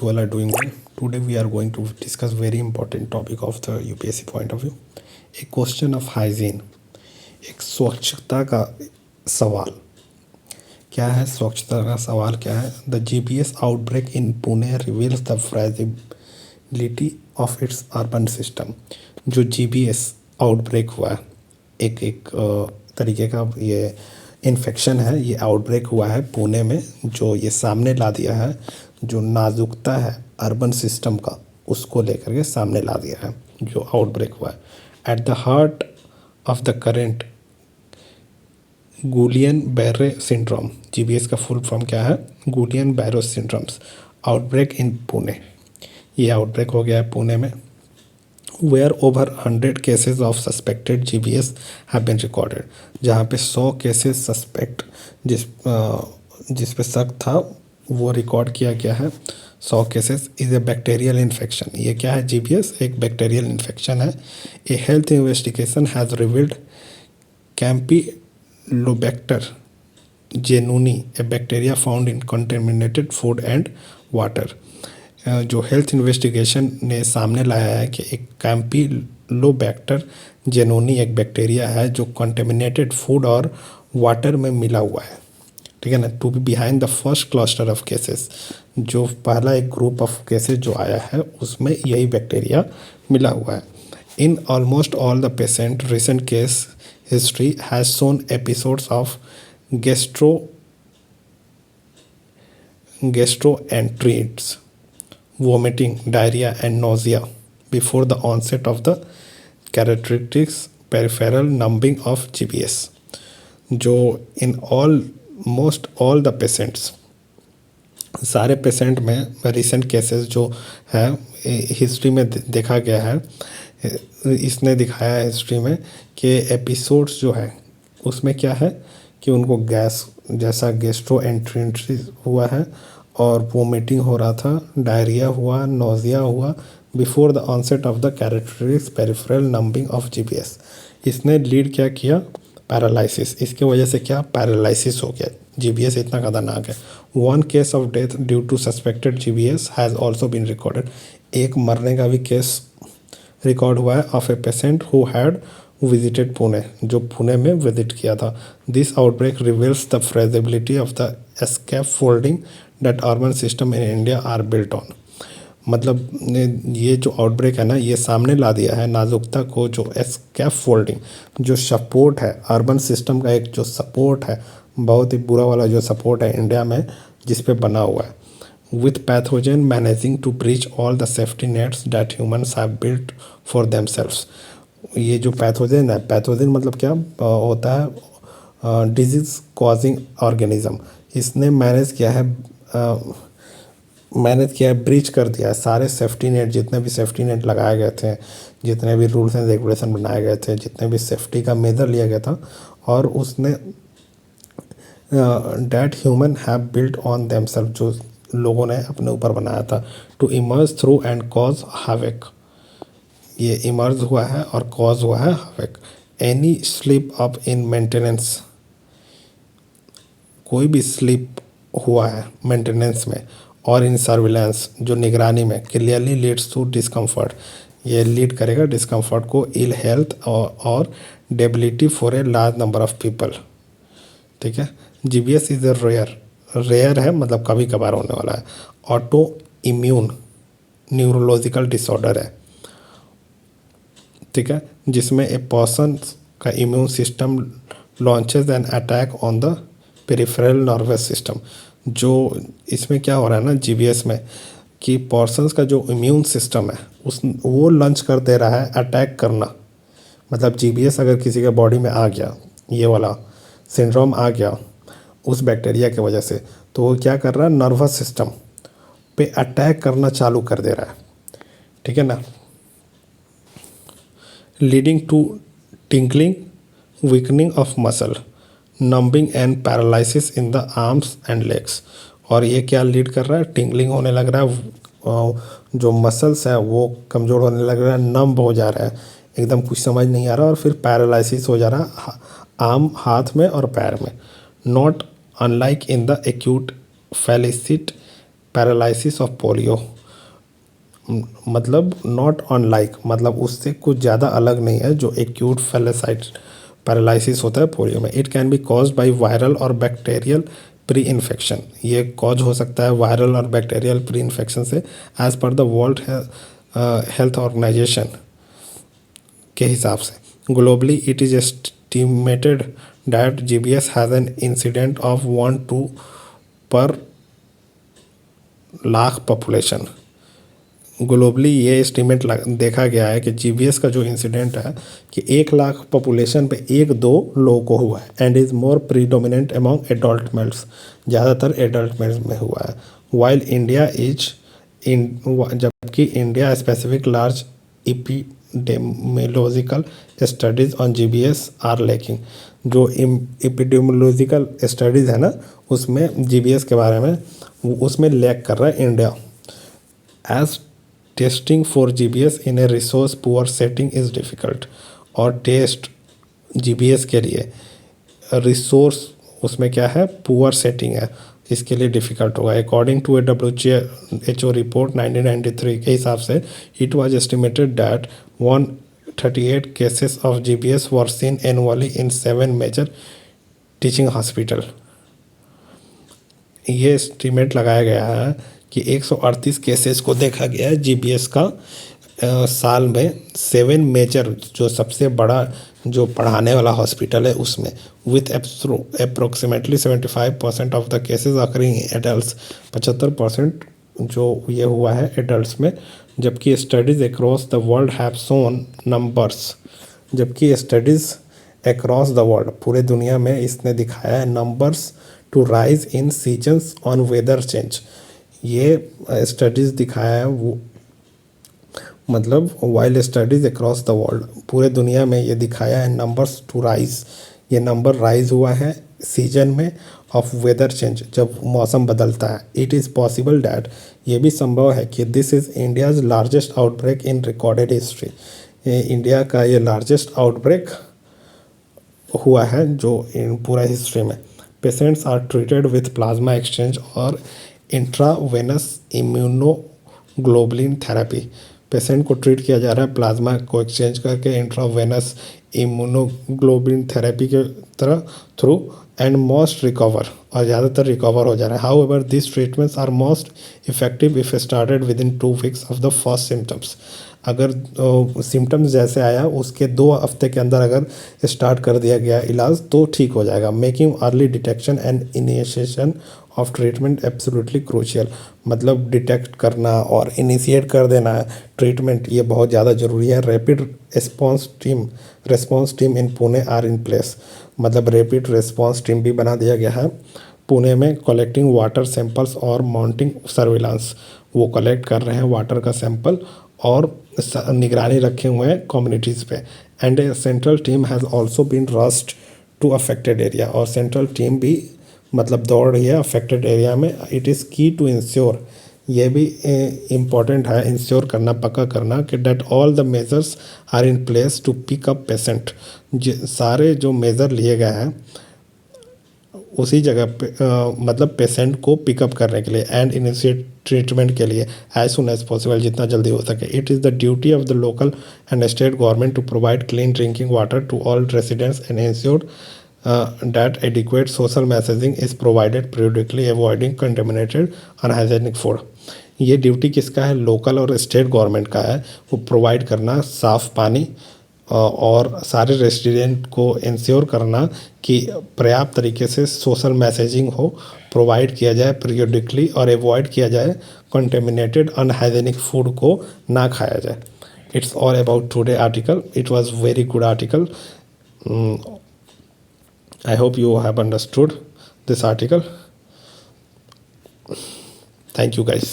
you all are doing well. Today we are going to discuss very important topic of the UPSC point of view. A question of hygiene. एक स्वच्छता का सवाल क्या है? स्वच्छता का सवाल क्या है? The GPS outbreak in Pune reveals the fragility of its urban system. जो जीपीएस आउटब्रेक हुआ है, एक तरीके का ये इन्फेक्शन है, ये आउटब्रेक हुआ है पुणे में, जो ये सामने ला दिया है जो नाजुकता है अर्बन सिस्टम का, उसको लेकर के सामने ला दिया है जो आउटब्रेक हुआ है. At the heart of the current Guillain Barre syndrome. GBS का फुल फॉर्म क्या है? Guillain Barre syndromes outbreak in Pune. ये आउटब्रेक हो गया है पुणे में, where over 100 cases of suspected GBS have been recorded. जहाँ पे 100 केसेस सस्पेक्ट जिस पे शक था वो रिकॉर्ड किया गया है. 100 cases is a bacterial infection. ये क्या है? जीबीएस एक बैक्टीरियल इन्फेक्शन है. A health investigation has revealed Campylobacter jejuni, a bacteria found in contaminated food and water. जो हेल्थ इन्वेस्टिगेशन ने सामने लाया है कि एक कैम्पीलोबैक्टर जेनुनी एक बैक्टीरिया है जो कंटेमिनेटेड फूड और वाटर में मिला हुआ है. ठीक है ना. To be behind the first cluster of cases. जो पहला एक ग्रुप ऑफ केसेस जो आया है उसमें यही बैक्टीरिया मिला हुआ है. In almost all the patient recent case history has shown episodes of gastroenteritis, vomiting, diarrhea and nausea before the onset of the characteristics peripheral numbing of GBS. जो in almost all the patients, सारे patient में recent cases जो है history में देखा गया है, इसने दिखाया है हिस्ट्री में कि एपिसोड्स जो है उसमें क्या है कि उनको गैस जैसा गैस्ट्रोएंटेरिटिस हुआ है और वोमिटिंग हो रहा था, डायरिया हुआ, नोजिया हुआ before the onset of the characteristics peripheral numbing of GBS. इसने लीड क्या किया? पैरालिसिस. इसके वजह से क्या? पैरालिसिस हो गया. जीबीएस इतना खतरनाक है. 1 case of death due to suspected GBS has also been recorded. एक मरने का भी केस रिकॉर्ड हुआ है of a patient who had visited Pune, जो पुणे में विजिट किया था. This outbreak reveals the fragility of the scaffolding that urban system in India are built on. मतलब ये जो आउटब्रेक है ना, ये सामने ला दिया है नाजुकता को. जो स्कैफोल्डिंग जो सपोर्ट है अर्बन सिस्टम का, एक जो सपोर्ट है बहुत ही बुरा वाला जो सपोर्ट है इंडिया में जिस पे बना हुआ है, with pathogen managing to breach all the safety nets that humans have built for themselves. ये जो पैथोजन है, पैथोजन मतलब क्या होता है? Disease causing organism. इसने मैनेज किया है, ब्रीच कर दिया है सारे सेफ्टी नेट, जितने भी सेफ्टी नेट लगाए गए थे, जितने भी रूल्स एंड रेगुलेशन बनाए गए थे, जितने भी सेफ्टी का मेजर लिया गया था, और उसने that human have built on themselves, जो लोगों ने अपने ऊपर बनाया था, to emerge through and cause havoc. ये इमर्ज हुआ है और कॉज हुआ है havoc. Any slip up in maintenance, कोई भी स्लिप हुआ है मेंटेनेंस में और इन सर्विलेंस जो निगरानी में, क्लियरली लीड्स टू डिस्कम्फर्ट. ये लीड करेगा डिस्कम्फर्ट को, इल हेल्थ और debility for a large number of people. ठीक है. जीबीएस इज ए रेयर है, मतलब कभी कभार होने वाला है. ऑटो इम्यून न्यूरोलॉजिकल डिसऑर्डर है. ठीक है. जिसमें ए पर्सन का immune system launches an attack on the peripheral nervous system. जो इसमें क्या हो रहा है ना जीबीएस में, कि पर्सन्स का जो इम्यून सिस्टम है वो लॉन्च कर दे रहा है अटैक करना. मतलब जीबीएस अगर किसी के बॉडी में आ गया, ये वाला सिंड्रोम आ गया उस बैक्टीरिया की वजह से, तो वो क्या कर रहा है? नर्वस सिस्टम पे अटैक करना चालू कर दे रहा है. ठीक है ना. Leading to tingling, weakening of muscle, numbing and paralysis in the arms and legs. और ये क्या लीड कर रहा है? टिंगलिंग होने लग रहा है, जो मसल्स है वो कमज़ोर होने लग रहा है, नंब हो जा रहा है, एकदम कुछ समझ नहीं आ रहा, और फिर पैरालिसिस हो जा रहा है आर्म, हाथ में और पैर में. Not unlike in the acute flaccid paralysis of polio, मतलब नॉट अनलाइक, मतलब उससे कुछ ज़्यादा अलग नहीं है जो एक्यूट फैलेसाइट पैरालिसिस होता है पोलियो में। It can be caused by viral और बैक्टीरियल प्री इन्फेक्शन, ये कॉज हो सकता है वायरल और बैक्टीरियल प्री इन्फेक्शन से, as per the World Health Organization के हिसाब से। Globally it is estimated that GBS has an incident of 1-2 per lakh population. Globally ये एस्टीमेट देखा गया है कि जीबीएस का जो इंसिडेंट है कि 1 लाख पॉपुलेशन पे 1-2 लोगों को हुआ है, and is more predominant among adult males, ज़्यादातर एडल्ट मेल्स में हुआ है। वाइल इंडिया इज इन, जबकि India specific large epidemiological studies on GBS are lacking. जो एपिडेमियोलॉजिकल स्टडीज़ है ना, उसमें जीबीएस के बारे में उसमें लैक कर रहा है India. As testing for GBS in a resource poor setting is difficult, और टेस्ट जीबीएस के लिए रिसोर्स उसमें क्या है, पुअर सेटिंग है, इसके लिए डिफ़िकल्ट होगा। According to a WHO report 1993 के हिसाब से it was estimated that 138 cases of GBS were seen annually in 7 major teaching hospital. ये एस्टीमेट लगाया गया है कि 138 केसेस को देखा गया है जीबीएस का साल में 7 मेजर, जो सबसे बड़ा जो पढ़ाने वाला हॉस्पिटल है उसमें, with approximately 75% of the cases occurring adults, 75% जो ये हुआ है एडल्ट्स में। जबकि studies across the world have shown numbers, जबकि स्टडीज़ अक्रॉस द वर्ल्ड पूरे दुनिया में इसने दिखाया है numbers to rise in seasons on weather change. ये स्टडीज़ दिखाया है वो, मतलब while studies across the world पूरे दुनिया में ये दिखाया है नंबर्स टू राइज, ये नंबर राइज हुआ है सीजन में ऑफ वेदर चेंज, जब मौसम बदलता है। इट इज़ पॉसिबल डैट, ये भी संभव है कि this is India's largest outbreak in recorded history, India का ये लार्जेस्ट आउटब्रेक हुआ है जो इन पूरा हिस्ट्री में। Patients are treated with plasma exchange और इंट्रावेनस इम्यूनोग्लोबुलिन थेरेपी, पेशेंट को ट्रीट किया जा रहा है प्लाज्मा को एक्सचेंज करके इंट्रावेनस इम्यूनोग्लोबुलिन थेरेपी के थ्रू, एंड मोस्ट रिकवर, और ज़्यादातर रिकवर हो जा रहा है। However this treatments are most effective if started within 2 weeks of the first symptoms. अगर सिम्टम्स जैसे आया उसके 2 हफ्ते के अंदर अगर स्टार्ट कर दिया गया इलाज तो ठीक हो जाएगा। Making early detection and initiation of treatment absolutely crucial, मतलब डिटेक्ट करना और इनिशिएट कर देना ट्रीटमेंट, ये बहुत ज़्यादा ज़रूरी है। Rapid response team in Pune are in place, मतलब रैपिड रिस्पॉन्स टीम भी बना दिया गया है पुणे में। कलेक्टिंग वाटर सैंपल्स और माउंटिंग सर्विलांस, वो कलेक्ट कर रहे हैं वाटर का सैंपल और निगरानी रखे हुए हैं कम्युनिटीज़ पे। And a central team has also been rushed to affected area, और सेंट्रल टीम भी मतलब दौड़ रही है अफेक्टेड एरिया में। It is key to ensure, ये भी इम्पॉर्टेंट है इंश्योर करना, पक्का करना कि that all the measures are in place to pick up patient, सारे जो मेज़र लिए गए हैं उसी जगह पे मतलब पेशेंट को पिकअप करने के लिए एंड इनिशिएट ट्रीटमेंट के लिए एज सुन एज पॉसिबल, जितना जल्दी हो सके। It is the duty of the local and state government to provide clean drinking water to all residents and ensure that adequate social messaging is provided periodically, avoiding contaminated unhygienic food। ये duty किसका है, local और state government का है, वो provide करना साफ़ पानी और सारे रेसिडेंट को इंश्योर करना कि पर्याप्त तरीके से सोशल मैसेजिंग हो, प्रोवाइड किया जाए पीरियडिकली, और अवॉइड किया जाए कंटेमिनेटेड अनहाइजेनिक फूड को ना खाया जाए। It's all about today article, it was very good article. I hope you have understood this article. Thank you guys.